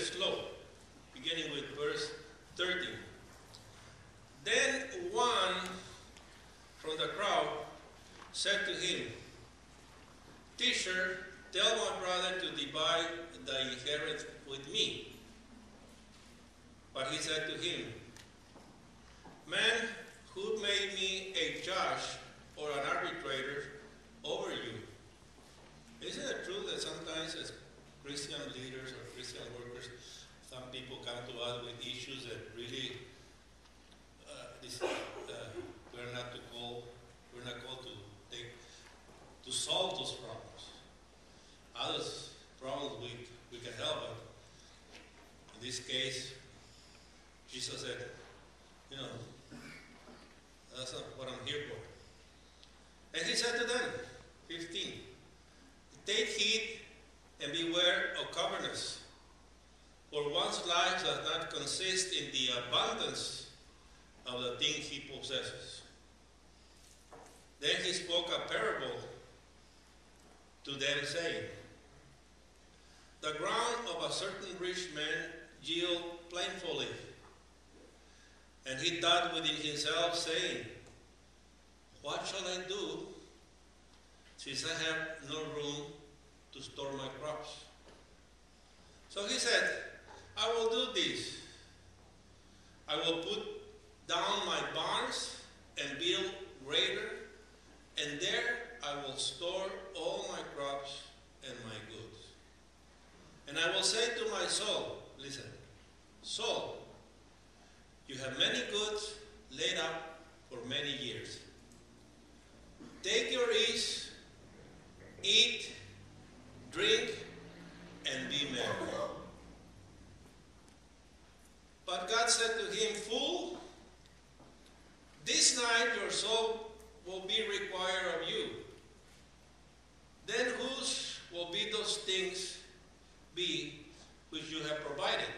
slow, beginning with verse 13. Then one from the crowd said to him, "Teacher, tell my brother to divide the inheritance with me." But he said to him, "Man, who made me a judge or an arbitrator over you?" Isn't it true that sometimes as Christian leaders or Christian workers, some people come to us with issues that really we're not called to solve those problems. Others problems we can help, but in this case, Jesus said, that's not what I'm here for. And he said to them, 15, "Take heed and beware of covetousness, for one's life does not consist in the abundance of the things he possesses." Then he spoke a parable to them, saying, "The ground of a certain rich man yielded plentifully. And he thought within himself, saying, What shall I do, since I have no room to store my crops?" So he said, "I will do this. I will put down my barns and build greater, and there I will store all my crops and my goods. And I will say to my soul," listen, "Soul, you have many goods laid up for many years. Take your ease, eat, drink, and be merry." But God said to him, "Fool, this night your soul will be required of you. Then whose will be those things be which you have provided?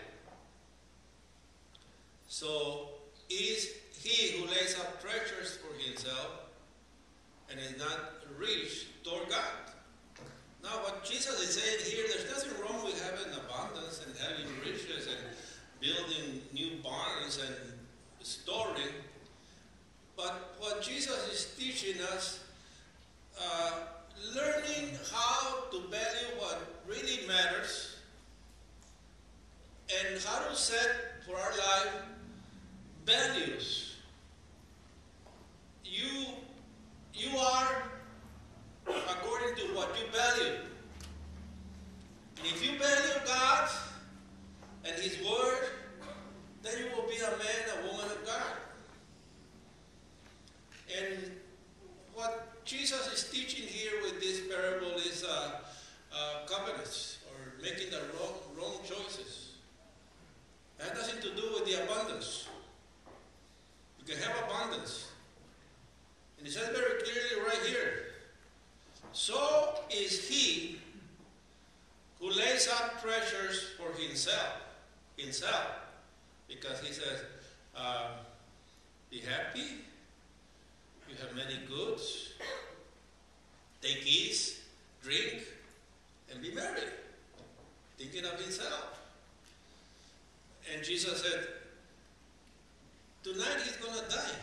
So is he who lays up treasures for himself and is not rich toward God." Now what Jesus is saying here, there's nothing wrong with having abundance and having riches and building new barns and storing. But what Jesus is teaching us, learning how to value what really matters and how to set for our life values. You are according to what you value. And if you value God and His Word, then you will be a man, a woman of God. And what Jesus is teaching here with this parable is covenants, or making the wrong choices. That has nothing to do with the abundance. You can have abundance. And it says very clearly right here, "So is he who lays up treasures for himself. Because he says, be happy, you have many goods, take ease, drink, and be merry. Thinking of himself. And Jesus said, tonight he's going to die.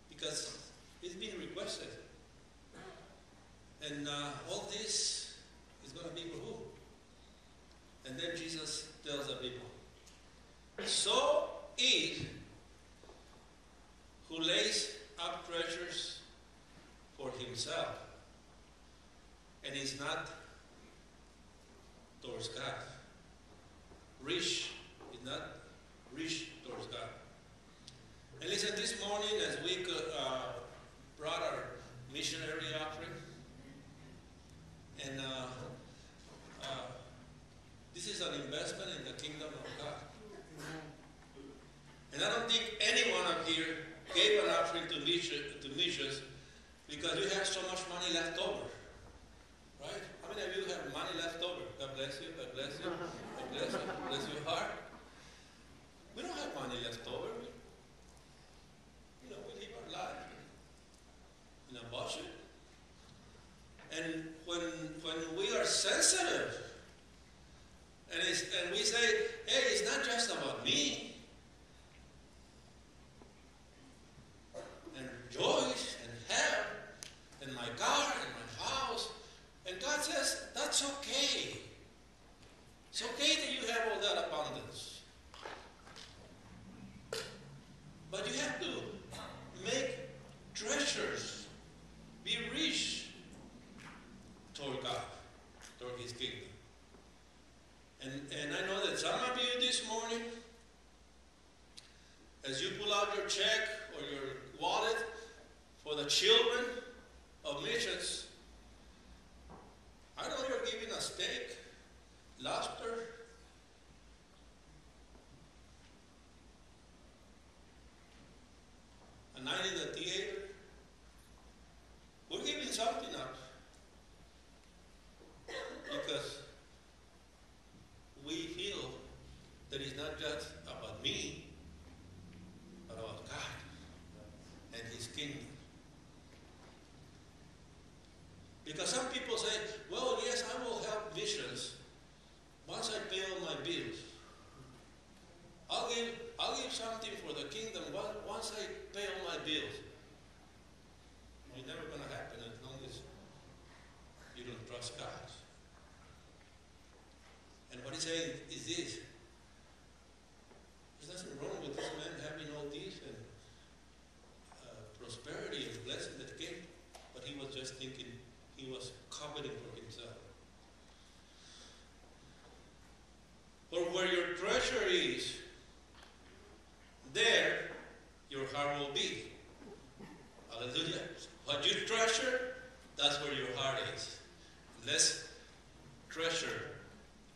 Because it's been requested. And all this is going to be for who? And then Jesus tells the people, "So is who lays up treasures for himself and is not towards God." Rich is not rich towards God. And listen, this morning as we brought our missionary offering, and this is an investment in the kingdom of God. And I don't think anyone up here gave an offering to missions because you have so much money left over. Right? How many of you have money left over? God bless you, God bless you, God bless you, bless your heart. We don't have money left over. We live our life in a budget. And when we are sensitive And we say, hey, it's not just about me. And Joyce and Hal and my car and my house. And God says, that's okay. It's okay that you have all that abundance. But you have to make treasures, be rich toward God, toward His kingdom. And I know that some of you this morning, as you pull out your check or your wallet for the children of missions, I know you're giving a steak, lobster, a night in the theater. We're giving something up because we feel that it's not just about me, but about God and His kingdom. Because some people say, well, yes, I will help missions once I pay all my bills. I'll give something for the kingdom once I pay all my bills. It's never going to happen as long as you don't trust God. And what he's saying is this. There's nothing wrong with this man having all these and prosperity and blessing that came, but he was just thinking he was coveting for himself. For where your treasure is, there your heart will be. Hallelujah. What you treasure, that's where your heart is. Let's treasure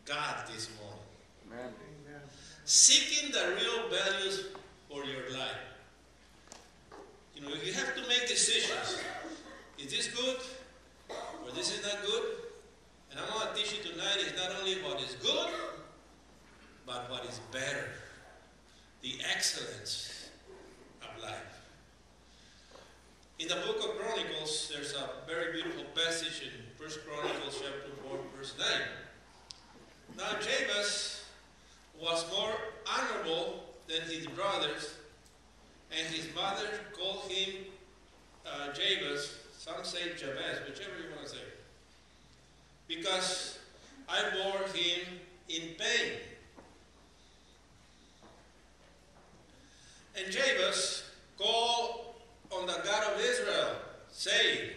God this morning. Amen. Seeking the real values for your life. You know, you have to make decisions. Is this good? Or this is not good? And I'm going to teach you tonight is not only what is good, but what is better. The excellence of life. In the book of Chronicles, there's a very beautiful passage in 1 Chronicles chapter 4, verse 9. Now Jabez was more honorable than his brothers, and his mother called him Jabez. Some say Jabez, whichever you want to say. Because I bore him in pain. And Jabez called on the God of Israel, saying,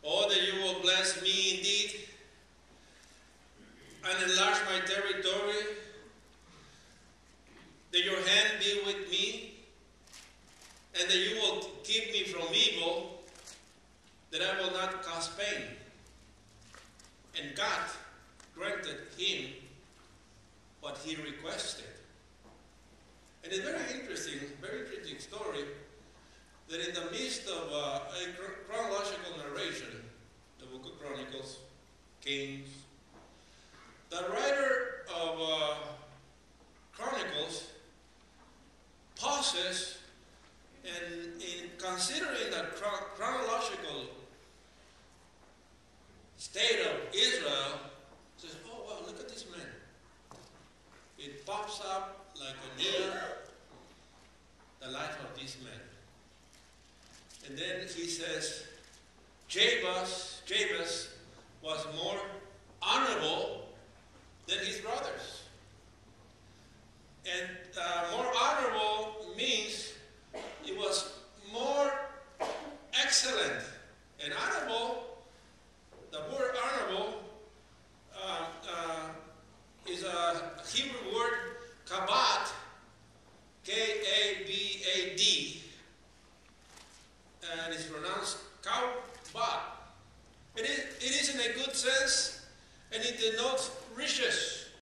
oh, that you will bless me indeed, and enlarge my territory, that your hand be with me, and that you will keep me from evil, that I will not cause pain. And God granted him what he requested. And it's very interesting story, that in the midst of a chronological narration, the book of Chronicles, Kings, the writer of Chronicles pauses and in considering the chronological state of Israel, says, oh wow, look at this man. It pops up like a needle, the life of this man. And then he says, Jabez was more honorable than his brothers. And more honorable